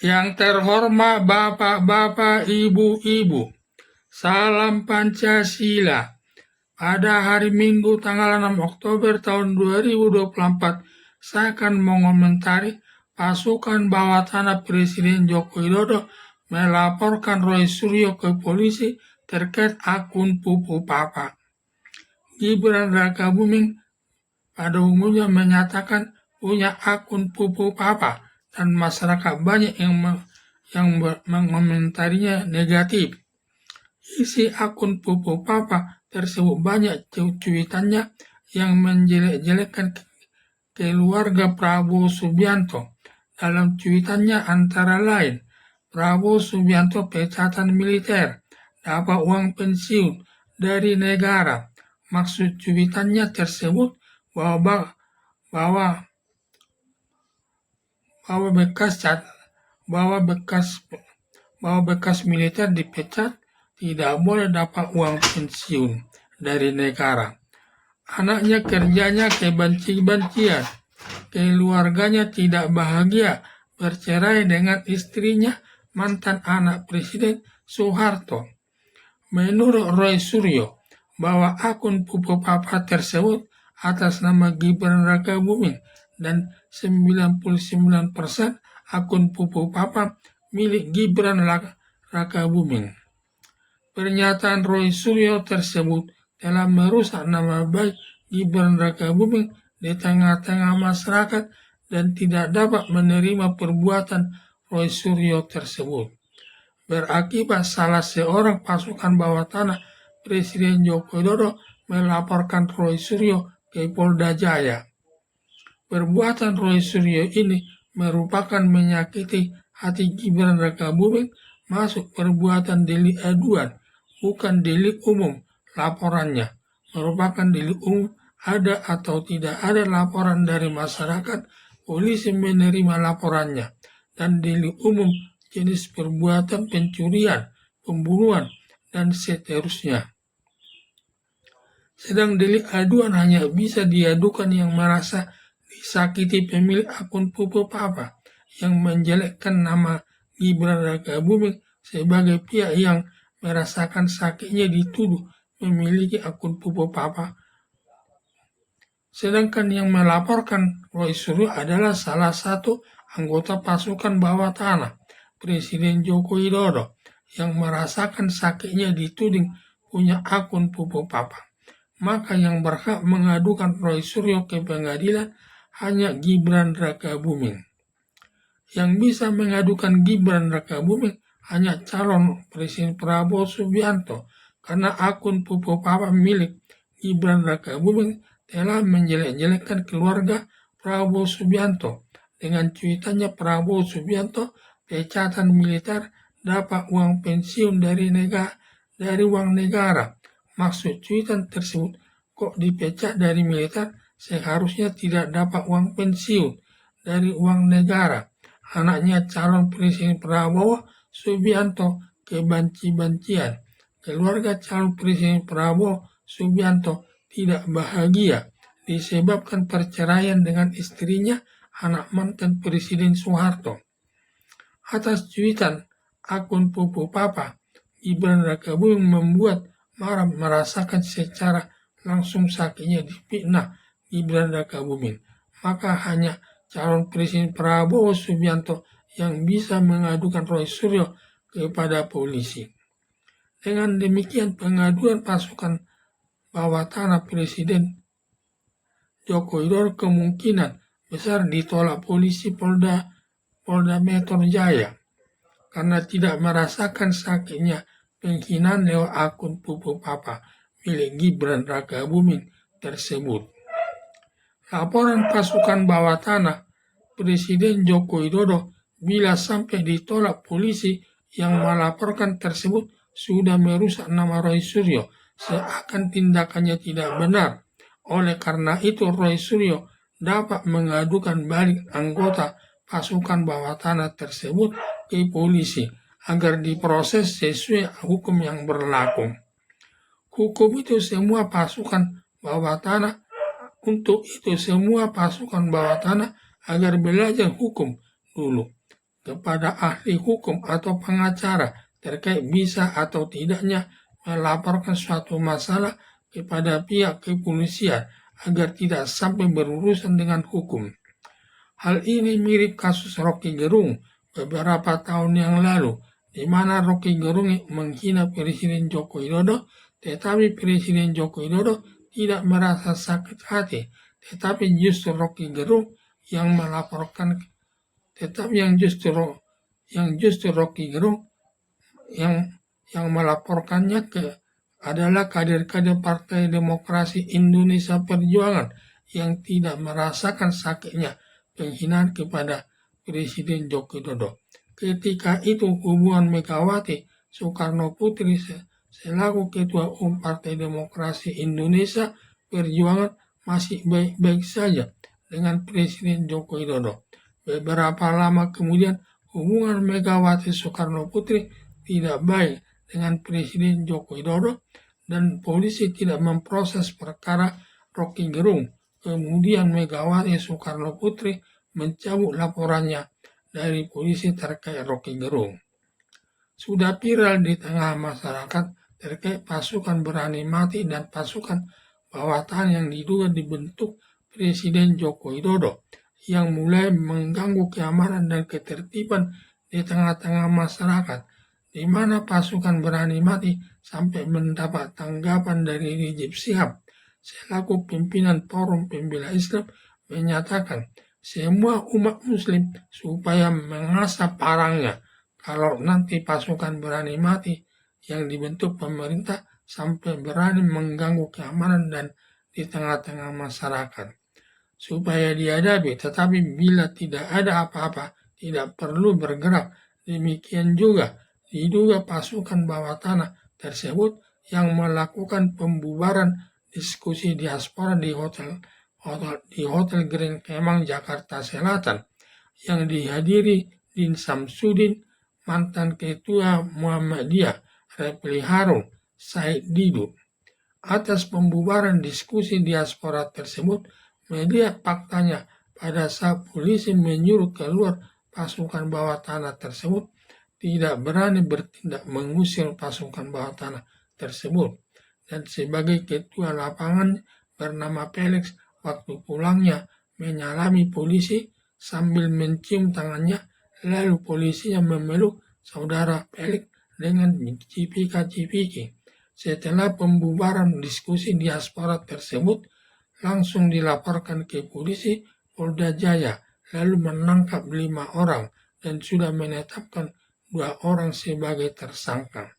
Yang terhormat Bapak-bapak, Ibu-ibu, salam Pancasila. Pada hari Minggu tanggal 6 Oktober tahun 2024, saya akan mengomentari pasukan bawah tanah Presiden Joko Widodo melaporkan Roy Suryo ke polisi terkait akun Pupu Papa. Gibran Rakabuming pada umumnya menyatakan punya akun Pupu Papa dan masyarakat banyak yang mengomentarinya negatif. Isi akun Pupu Papa tersebut banyak cuitannya yang menjelek-jelekkan keluarga Prabowo Subianto. Dalam cuitannya antara lain, Prabowo Subianto pecatan militer, dapat uang pensiun dari negara. Maksud cuitannya tersebut bahwa bekas militer dipecat tidak boleh dapat uang pensiun dari negara. Anaknya kerjanya kebenci-bencian, keluarganya tidak bahagia, bercerai dengan istrinya mantan anak Presiden Soeharto. Menurut Roy Suryo, bahwa akun Pupu Papa tersebut atas nama Gibran Rakabuming dan 99% akun Pupu Papa milik Gibran Rakabuming. Pernyataan Roy Suryo tersebut telah merusak nama baik Gibran Rakabuming di tengah-tengah masyarakat dan tidak dapat menerima perbuatan Roy Suryo tersebut. Berakibat salah seorang pasukan bawah tanah Presiden Joko Widodo melaporkan Roy Suryo ke Polda Jaya. Perbuatan Roy Suryo ini merupakan menyakiti hati Gibran Rakabuming, masuk perbuatan delik aduan, bukan delik umum. Laporannya merupakan delik umum, ada atau tidak ada laporan dari masyarakat, polisi menerima laporannya, dan delik umum jenis perbuatan pencurian, pembunuhan, dan seterusnya. Sedang delik aduan hanya bisa diadukan yang merasa disakiti pemilik akun Pupu Papa yang menjelekkan nama Gibran Rakabuming sebagai pihak yang merasakan sakitnya dituduh memiliki akun Pupu Papa. Sedangkan yang melaporkan Roy Suryo adalah salah satu anggota pasukan bawah tanah Presiden Joko Widodo yang merasakan sakitnya dituding punya akun Pupu Papa. Maka yang berhak mengadukan Roy Suryo ke pengadilan hanya Gibran Rakabuming. Yang bisa mengadukan Gibran Rakabuming hanya calon Presiden Prabowo Subianto, karena akun Pupu Papa milik Gibran Rakabuming telah menjelek-jelekkan keluarga Prabowo Subianto. Dengan cuitannya Prabowo Subianto pecatan militer, dapat uang pensiun dari uang negara. Maksud cuitan tersebut, kok dipecat dari militer, seharusnya tidak dapat uang pensiun dari uang negara. Anaknya calon Presiden Prabowo Subianto kebenci-bencian. Keluarga calon Presiden Prabowo Subianto tidak bahagia disebabkan perceraian dengan istrinya, anak mantan Presiden Soeharto. Atas cuitan akun Pupu Papa, Gibran Rakabuming membuat marah merasakan secara langsung sakitnya difitnah Gibran Rakabuming. Maka hanya calon Presiden Prabowo Subianto yang bisa mengadukan Roy Suryo kepada polisi. Dengan demikian, pengaduan pasukan bawah tanah Presiden Joko Widodo kemungkinan besar ditolak polisi Polda Metro Jaya karena tidak merasakan sakitnya penghinaan lewat akun Pupu Papa milik Gibran Rakabuming tersebut. Laporan pasukan bawah tanah Presiden Joko Widodo bila sampai ditolak polisi yang melaporkan tersebut sudah merusak nama Roy Suryo, seakan tindakannya tidak benar. Oleh karena itu Roy Suryo dapat mengadukan balik anggota pasukan bawah tanah tersebut ke polisi agar diproses sesuai hukum yang berlaku. Hukum itu semua pasukan bawah tanah, untuk itu semua pasukan bawah tanah agar belajar hukum dulu. kepada ahli hukum atau pengacara terkait bisa atau tidaknya melaporkan suatu masalah kepada pihak kepolisian agar tidak sampai berurusan dengan hukum. Hal ini mirip kasus Rocky Gerung beberapa tahun yang lalu, di mana Rocky Gerung menghina Presiden Joko Widodo, tetapi Presiden Joko Widodo tidak merasa sakit hati, tetapi justru Rocky Gerung yang melaporkan, Rocky Gerung yang melaporkannya adalah kader-kader Partai Demokrasi Indonesia Perjuangan yang tidak merasakan sakitnya penghinaan kepada Presiden Joko Widodo. Ketika itu hubungan Megawati Soekarno Putri selaku Ketua Umum Partai Demokrasi Indonesia Perjuangan masih baik-baik saja dengan Presiden Joko Widodo. Beberapa lama kemudian hubungan Megawati Soekarno Putri tidak baik dengan Presiden Joko Widodo dan polisi tidak memproses perkara Rocky Gerung. Kemudian Megawati Soekarno Putri mencabut laporannya dari polisi terkait Rocky Gerung. Sudah viral di tengah masyarakat terkait pasukan berani mati dan pasukan bawah tanah yang diduga dibentuk Presiden Joko Widodo yang mulai mengganggu keamanan dan ketertiban di tengah-tengah masyarakat, di mana pasukan berani mati sampai mendapat tanggapan dari Rizik Syihab selaku pimpinan Forum Pembela Islam menyatakan semua umat muslim supaya mengasah parangnya kalau nanti pasukan berani mati yang dibentuk pemerintah sampai berani mengganggu keamanan dan di tengah-tengah masyarakat supaya dihadapi, tetapi bila tidak ada apa-apa tidak perlu bergerak. Demikian juga diduga pasukan bawah tanah tersebut yang melakukan pembubaran diskusi diaspora di hotel Grand Kemang Jakarta Selatan yang dihadiri Din Samsudin, mantan ketua Muhammadiyah, Refli Harun, Said Didu. Atas pembubaran diskusi diaspora tersebut, melihat faktanya pada saat polisi menyuruh keluar pasukan bawah tanah tersebut tidak berani bertindak mengusir pasukan bawah tanah tersebut, dan sebagai ketua lapangan bernama Felix waktu pulangnya menyalami polisi sambil mencium tangannya, lalu polisinya memeluk saudara Felix dengan cipika-cipiki. Setelah pembubaran diskusi diaspora tersebut langsung dilaporkan ke polisi Polda Jaya, lalu menangkap 5 orang dan sudah menetapkan 2 orang sebagai tersangka.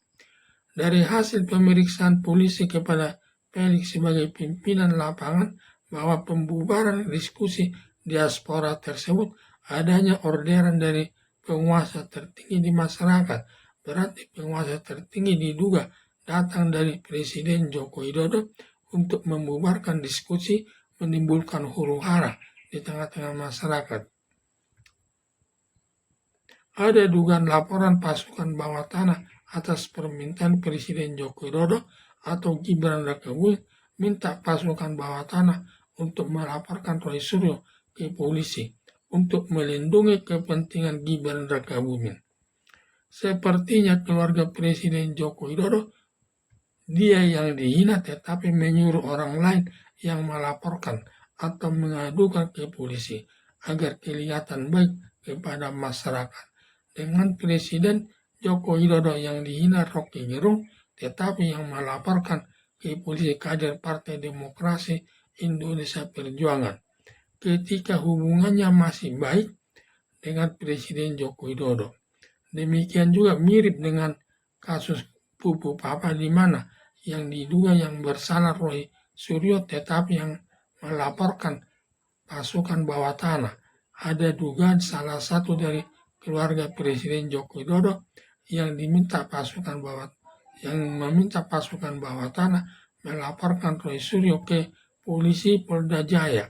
Dari hasil pemeriksaan polisi kepada Felix sebagai pimpinan lapangan bahwa pembubaran diskusi diaspora tersebut adanya orderan dari penguasa tertinggi di masyarakat. Berarti penguasa tertinggi diduga datang dari Presiden Joko Widodo untuk membubarkan diskusi menimbulkan huru-hara di tengah-tengah masyarakat. Ada dugaan laporan pasukan bawah tanah atas permintaan Presiden Joko Widodo atau Gibran Rakabuming minta pasukan bawah tanah untuk melaporkan Roy Suryo ke polisi untuk melindungi kepentingan Gibran Rakabuming. Sepertinya keluarga Presiden Joko Widodo dia yang dihina tetapi menyuruh orang lain yang melaporkan atau mengadukan ke polisi agar kelihatan baik kepada masyarakat. Dengan Presiden Joko Widodo yang dihina Rocky Gerung tetapi yang melaporkan ke polisi kader Partai Demokrasi Indonesia Perjuangan ketika hubungannya masih baik dengan Presiden Joko Widodo. Demikian juga mirip dengan kasus Pupu Papa di mana yang diduga yang bersalah Roy Suryo tetapi yang melaporkan pasukan bawah tanah. Ada dugaan salah satu dari keluarga Presiden Joko Widodo yang meminta pasukan bawah tanah melaporkan Roy Suryo ke polisi Polda Jaya.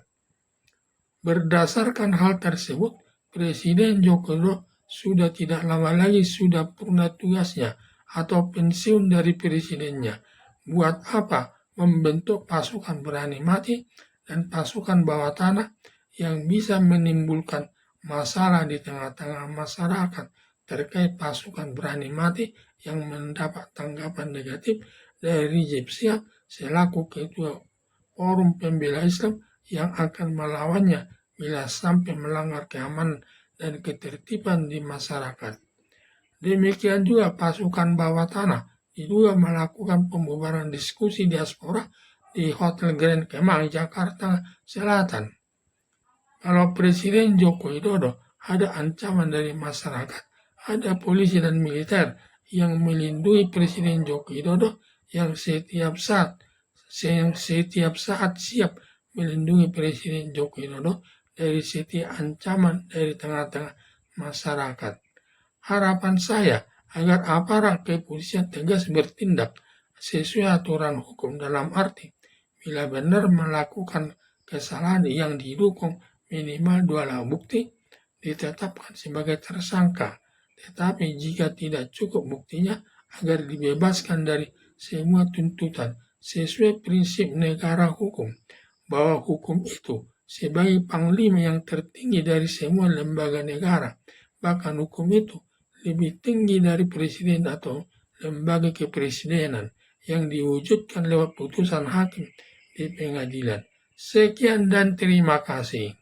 Berdasarkan hal tersebut, Presiden Joko Widodo sudah tidak lama lagi sudah purna tugasnya atau pensiun dari presidennya. Buat apa membentuk pasukan berani mati dan pasukan bawah tanah yang bisa menimbulkan masalah di tengah-tengah masyarakat terkait pasukan berani mati yang mendapat tanggapan negatif dari Rizik Syihab selaku Ketua Forum Pembela Islam yang akan melawannya bila sampai melanggar keamanan dan ketertiban di masyarakat. Demikian juga pasukan bawah tanah diduga melakukan pembubaran diskusi diaspora di Hotel Grand Kemang, Jakarta Selatan. Kalau Presiden Joko Widodo ada ancaman dari masyarakat, ada polisi dan militer yang melindungi Presiden Joko Widodo yang setiap saat siap melindungi Presiden Joko Widodo dari setiap ancaman dari tengah-tengah masyarakat. Harapan saya agar aparat kepolisian tegas bertindak sesuai aturan hukum dalam arti bila benar melakukan kesalahan yang didukung minimal 2 alat bukti ditetapkan sebagai tersangka. Tetapi jika tidak cukup buktinya agar dibebaskan dari semua tuntutan sesuai prinsip negara hukum bahwa hukum itu sebagai panglima yang tertinggi dari semua lembaga negara. Bahkan hukum itu lebih tinggi dari presiden atau lembaga kepresidenan yang diwujudkan lewat putusan hakim di pengadilan. Sekian dan terima kasih.